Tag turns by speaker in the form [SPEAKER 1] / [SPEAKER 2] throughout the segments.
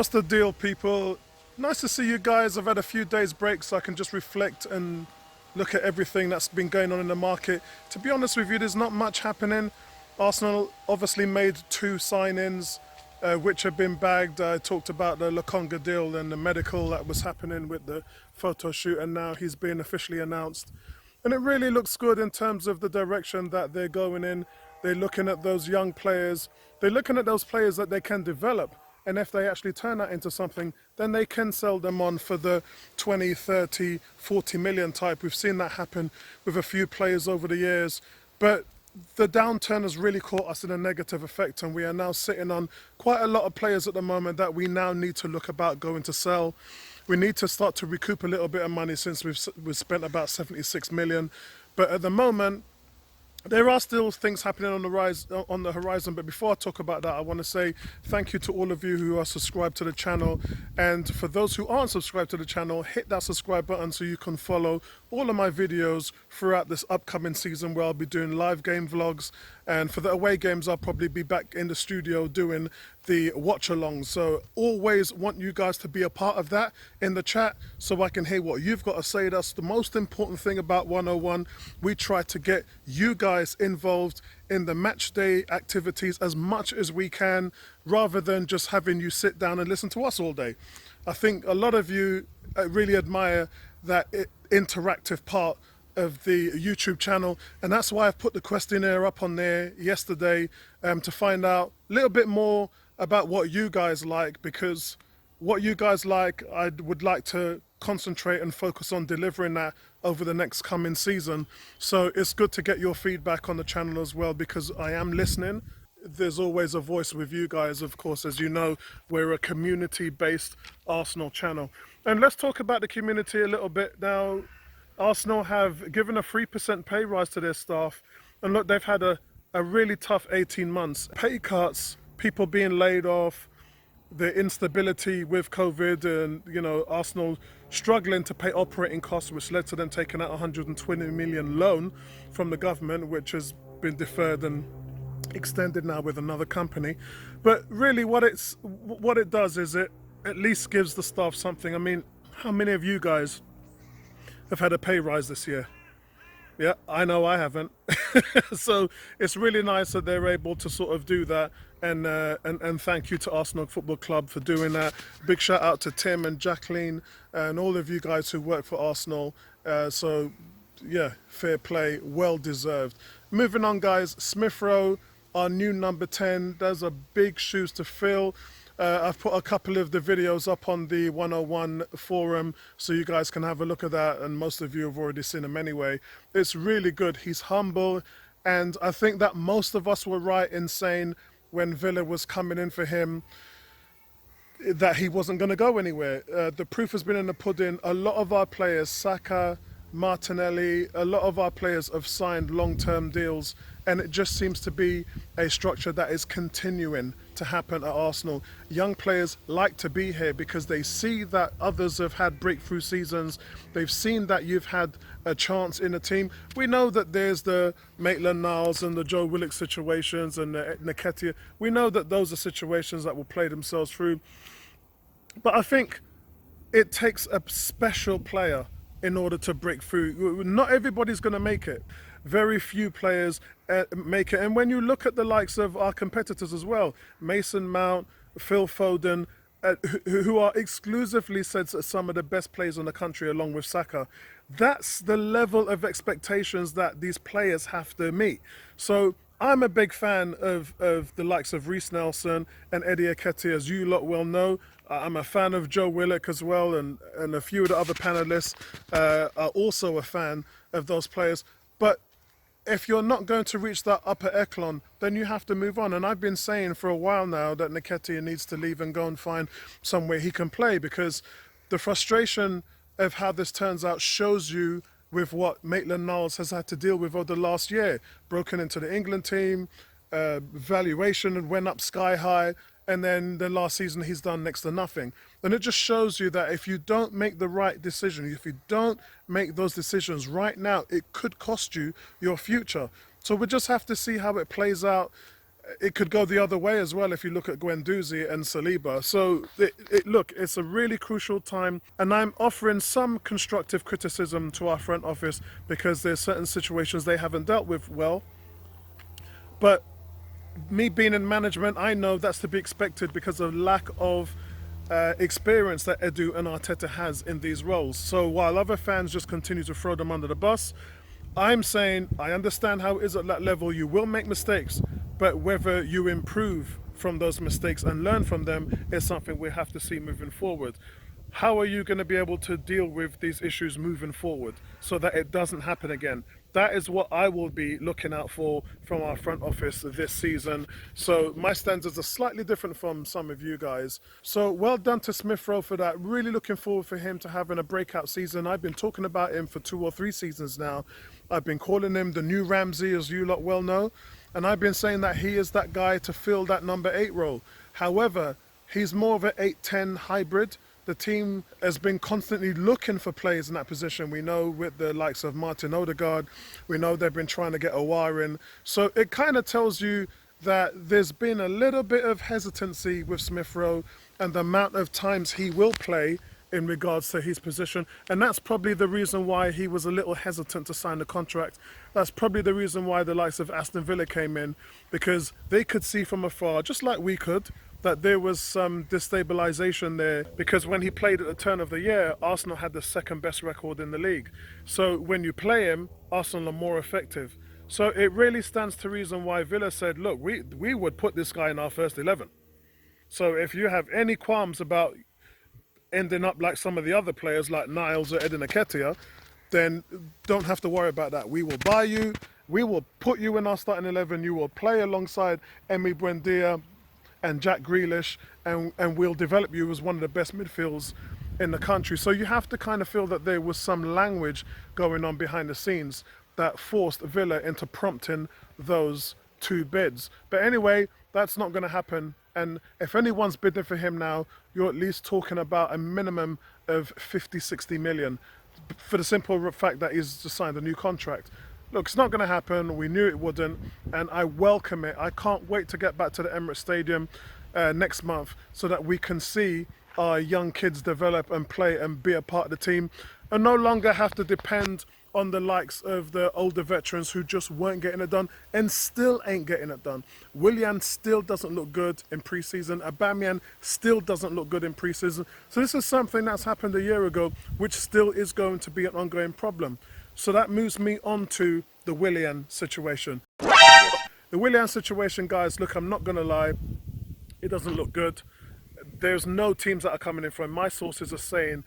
[SPEAKER 1] What's the deal, people? Nice to see you guys. I've had a few days break so I can just reflect and look at everything that's been going on in the market. To be honest with you, there's not much happening. Arsenal obviously made two signings which have been bagged. I talked about the Lokonga deal and the medical that was happening with the photo shoot, and now he's been officially announced. And it really looks good in terms of the direction that they're going in. They're looking at those young players. They're looking at those players that they can develop. And if they actually turn that into something, then they can sell them on for the 20, 30, 40 million type. We've seen that happen with a few players over the years. But the downturn has really caught us in a negative effect, and we are now sitting on quite a lot of players at the moment that we now need to look about going to sell. We need to start to recoup a little bit of money since we've spent about 76 million. But at the moment, there are still things happening on the horizon, but before I talk about that, I want to say thank you to all of you who are subscribed to the channel, and for those who aren't subscribed to the channel, hit that subscribe button so you can follow all of my videos throughout this upcoming season, where I'll be doing live game vlogs, and for the away games I'll probably be back in the studio doing the watch along. So always want you guys to be a part of that in the chat so I can hear what you've got to say. That's the most important thing about 101. We try to get you guys involved in the match day activities as much as we can, rather than just having you sit down and listen to us all day. I think a lot of you really admire that interactive part of the YouTube channel, and that's why I've put the questionnaire up on there yesterday to find out a little bit more about what you guys like, because what you guys like, I would like to concentrate and focus on delivering that over the next coming season. So it's good to get your feedback on the channel as well, because I am listening. There's always a voice with you guys, of course. As you know, we're a community-based Arsenal channel. And let's talk about the community a little bit now. Arsenal have given a 3% pay rise to their staff, and look, they've had a really tough 18 months. Pay cuts, people being laid off, the instability with COVID, and Arsenal struggling to pay operating costs, which led to them taking out a 120 million loan from the government, which has been deferred and extended now with another company. But really what it does is it at least gives the staff something. I mean, how many of you guys have had a pay rise this year? Yeah, I know I haven't. So it's really nice that they're able to sort of do that, and thank you to Arsenal Football Club for doing that. Big shout out to Tim and Jacqueline and all of you guys who work for Arsenal. So yeah, fair play, well deserved. Moving on, guys. Smith Rowe, our new number 10. There's a big shoes to fill. I've put a couple of the videos up on the 101 forum so you guys can have a look at that, and most of you have already seen him anyway. It's really good. He's humble, and I think that most of us were right in saying when Villa was coming in for him that he wasn't going to go anywhere. The proof has been in the pudding. A lot of our players, Saka, Martinelli, a lot of our players have signed long-term deals, and it just seems to be a structure that is continuing to happen at Arsenal. Young players like to be here because they see that others have had breakthrough seasons. They've seen that you've had a chance in a team. We know that there's the Maitland-Niles and the Joe Willock situations and the Nketiah. We know that those are situations that will play themselves through. But I think it takes a special player in order to break through. Not everybody's going to make it. Very few players make it. And when you look at the likes of our competitors as well, Mason Mount, Phil Foden, who are exclusively said some of the best players in the country along with Saka, that's the level of expectations that these players have to meet. So I'm a big fan of the likes of Reece Nelson and Eddie Nketiah, as you lot well know. I'm a fan of Joe Willock as well, and a few of the other panelists are also a fan of those players. But if you're not going to reach that upper echelon, then you have to move on. And I've been saying for a while now that Nketiah needs to leave and go and find somewhere he can play, because the frustration of how this turns out shows you with what Maitland-Niles has had to deal with over the last year. Broken into the England team, valuation went up sky high, and then the last season he's done next to nothing. And it just shows you that if you don't make the right decision, if you don't make those decisions right now, it could cost you your future. So we just have to see how it plays out. it could go the other way as well if you look at Guendouzi and Saliba. So, look, it's a really crucial time, and I'm offering some constructive criticism to our front office because there's certain situations they haven't dealt with well. But me being in management, I know that's to be expected because of lack of experience that Edu and Arteta has in these roles. So while other fans just continue to throw them under the bus, I'm saying I understand how it is at that level. You will make mistakes, but whether you improve from those mistakes and learn from them is something we have to see moving forward. How are you going to be able to deal with these issues moving forward so that it doesn't happen again? That is what I will be looking out for from our front office this season. So my standards are slightly different from some of you guys. So well done to Smith Rowe for that. Really looking forward for him to having a breakout season. I've been talking about him for 2 or 3 seasons now. I've been calling him the new Ramsey, as you lot well know. And I've been saying that he is that guy to fill that number 8 role. However, he's more of an 8-10 hybrid. The team has been constantly looking for players in that position. We know with the likes of Martin Odegaard, we know they've been trying to get Aouar in. So it kind of tells you that there's been a little bit of hesitancy with Smith Rowe and the amount of times he will play in regards to his position. And that's probably the reason why he was a little hesitant to sign the contract. That's probably the reason why the likes of Aston Villa came in, because they could see from afar, just like we could, that there was some destabilisation there, because when he played at the turn of the year, Arsenal had the second best record in the league. So when you play him, Arsenal are more effective. So it really stands to reason why Villa said, look, we would put this guy in our first 11. So if you have any qualms about ending up like some of the other players like Niles or Edin Nketiah, then don't have to worry about that. We will buy you, we will put you in our starting 11, you will play alongside Emi Buendia and Jack Grealish, and we'll develop you as one of the best midfields in the country. So you have to kind of feel that there was some language going on behind the scenes that forced Villa into prompting those 2 bids. But anyway, that's not going to happen. And if anyone's bidding for him now, you're at least talking about a minimum of 50-60 million for the simple fact that he's just signed a new contract. Look, it's not going to happen. We knew it wouldn't, and I welcome it. I can't wait to get back to the Emirates Stadium next month so that we can see our young kids develop and play and be a part of the team and no longer have to depend on the likes of the older veterans who just weren't getting it done and still ain't getting it done. Willian still doesn't look good in pre-season. Aubameyang still doesn't look good in pre-season. So this is something that's happened a year ago, which still is going to be an ongoing problem. So that moves me on to the Willian situation. The Willian situation, guys, look, I'm not going to lie, it doesn't look good. There's no teams that are coming in from. My sources are saying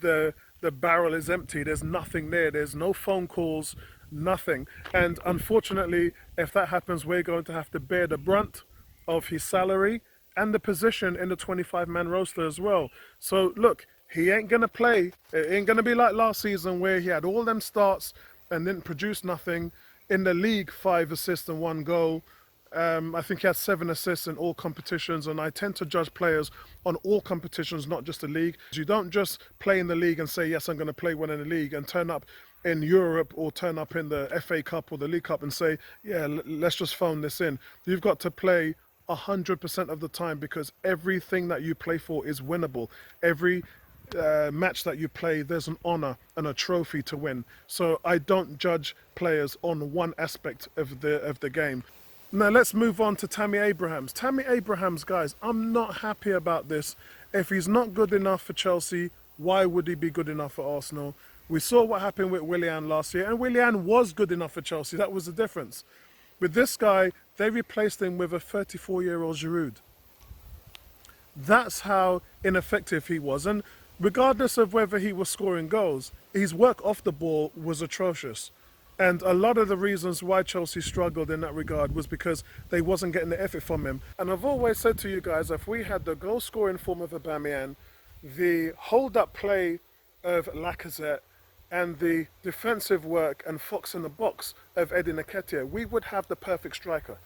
[SPEAKER 1] the barrel is empty. There's nothing there. There's no phone calls, nothing. And unfortunately, if that happens, we're going to have to bear the brunt of his salary and the position in the 25-man roster as well. So look, he ain't going to play. It ain't going to be like last season where he had all them starts and didn't produce nothing. In the league, 5 assists and 1 goal. I think he had 7 assists in all competitions, and I tend to judge players on all competitions, not just the league. You don't just play in the league and say, yes, I'm going to play one in the league, and turn up in Europe or turn up in the FA Cup or the League Cup and say, yeah, let's just phone this in. You've got to play 100% of the time, because everything that you play for is winnable. Every match that you play, there's an honour and a trophy to win. So I don't judge players on one aspect of the game. Now let's move on to Tammy Abrahams. Tammy Abrahams, guys, I'm not happy about this. If he's not good enough for Chelsea, why would he be good enough for Arsenal? We saw what happened with Willian last year, and Willian was good enough for Chelsea. That was the difference. With this guy, they replaced him with a 34-year-old Giroud. That's how ineffective he was. And regardless of whether he was scoring goals, his work off the ball was atrocious. And a lot of the reasons why Chelsea struggled in that regard was because they wasn't getting the effort from him. And I've always said to you guys, if we had the goal-scoring form of Aubameyang, the hold-up play of Lacazette, and the defensive work and fox in the box of Edin Nketiah, we would have the perfect striker.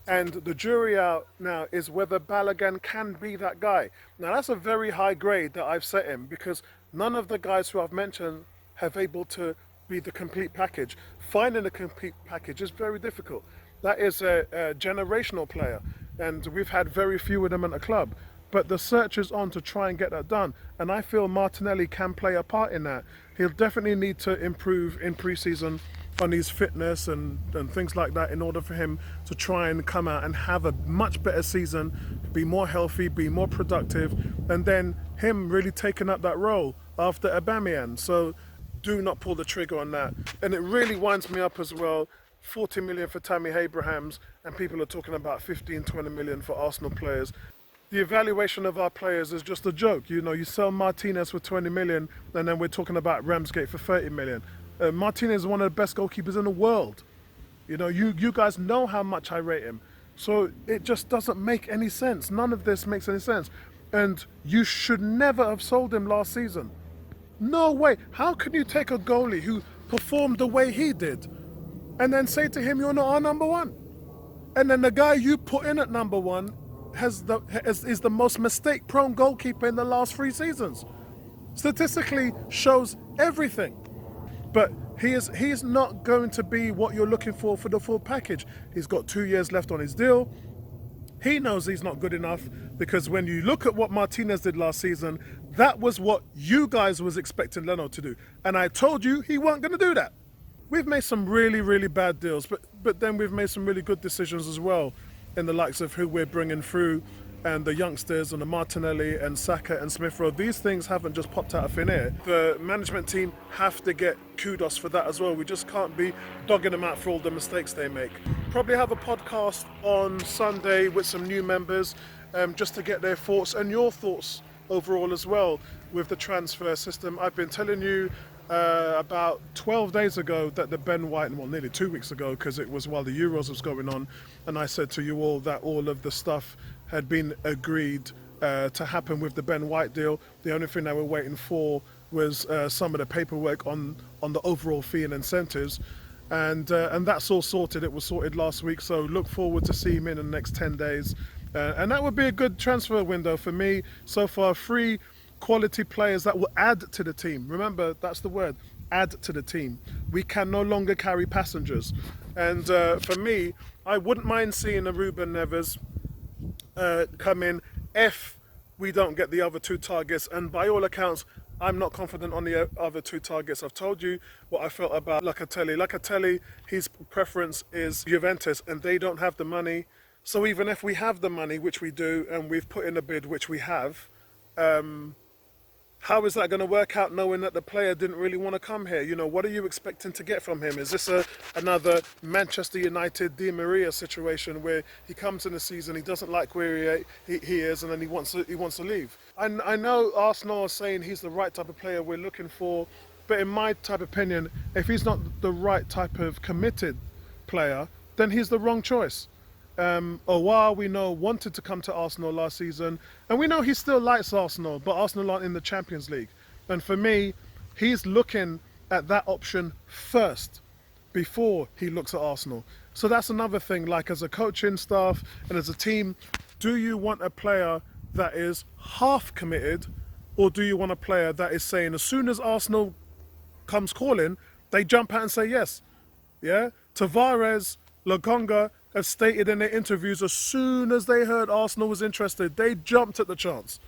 [SPEAKER 1] And the jury out now is whether Balogun can be that guy. Now that's a very high grade that I've set him, because none of the guys who I've mentioned have able to be the complete package. Finding a complete package is very difficult. That is a generational player, and we've had very few of them at the club. But the search is on to try and get that done, and I feel Martinelli can play a part in that. He'll definitely need to improve in pre-season on his fitness and things like that in order for him to try and come out and have a much better season, be more healthy, be more productive, and then him really taking up that role after Aubameyang. So do not pull the trigger on that. And it really winds me up as well. 40 million for Tammy Abrahams, and people are talking about 15, 20 million for Arsenal players. The evaluation of our players is just a joke. You know, you sell Martinez for 20 million, and then we're talking about Ramsgate for 30 million. Martinez is one of the best goalkeepers in the world. You know, you guys know how much I rate him. So it just doesn't make any sense. None of this makes any sense. And you should never have sold him last season. No way. How can you take a goalie who performed the way he did and then say to him, you're not our number one? And then the guy you put in at number one is the most mistake-prone goalkeeper in the last 3 seasons. Statistically shows everything. But he's not going to be what you're looking for the full package. He's got 2 years left on his deal. He knows he's not good enough, because when you look at what Martinez did last season, that was what you guys was expecting Leno to do. And I told you he wasn't going to do that. We've made some really, really bad deals, but then we've made some really good decisions as well, in the likes of who we're bringing through and the youngsters and the Martinelli and Saka and Smith Rowe. These things haven't just popped out of thin air. The management team have to get kudos for that as well. We just can't be dogging them out for all the mistakes they make. Probably have a podcast on Sunday with some new members, just to get their thoughts and your thoughts overall as well with the transfer system. I've been telling you about 12 days ago that the Ben White, well, nearly 2 weeks ago, because it was while the Euros was going on, and I said to you all that all of the stuff had been agreed to happen with the Ben White deal. The only thing that we're waiting for was some of the paperwork on the overall fee and incentives, and that's all sorted. It was sorted last week, so look forward to seeing him in the next 10 days, and that would be a good transfer window for me. So far, 3 quality players that will add to the team. Remember, that's the word, add to the team. We can no longer carry passengers, and for me, I wouldn't mind seeing a Ruben Neves come in if we don't get the other 2 targets, and by all accounts I'm not confident on the other 2 targets. I've told you what I felt about Locatelli. Locatelli, his preference is Juventus, and they don't have the money. So even if we have the money, which we do, and we've put in a bid, which we have, how is that going to work out knowing that the player didn't really want to come here? You know, what are you expecting to get from him? Is this another Manchester United Di Maria situation where he comes in the season, he doesn't like where he is, and then he wants to leave? I know Arsenal are saying he's the right type of player we're looking for, but in my type of opinion, if he's not the right type of committed player, then he's the wrong choice. Owa, we know, wanted to come to Arsenal last season, and we know he still likes Arsenal, but Arsenal aren't in the Champions League. And for me, he's looking at that option first before he looks at Arsenal. So that's another thing, like as a coaching staff and as a team, do you want a player that is half committed, or do you want a player that is saying as soon as Arsenal comes calling, they jump out and say yes? Yeah? Tavares, Lokonga have stated in their interviews as soon as they heard Arsenal was interested, they jumped at the chance.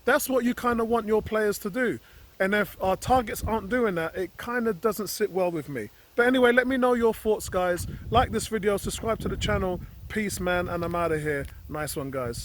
[SPEAKER 1] That's what you kind of want your players to do. And if our targets aren't doing that, it kind of doesn't sit well with me. But anyway, let me know your thoughts, guys. Like this video, subscribe to the channel. Peace, man, and I'm out of here. Nice one, guys.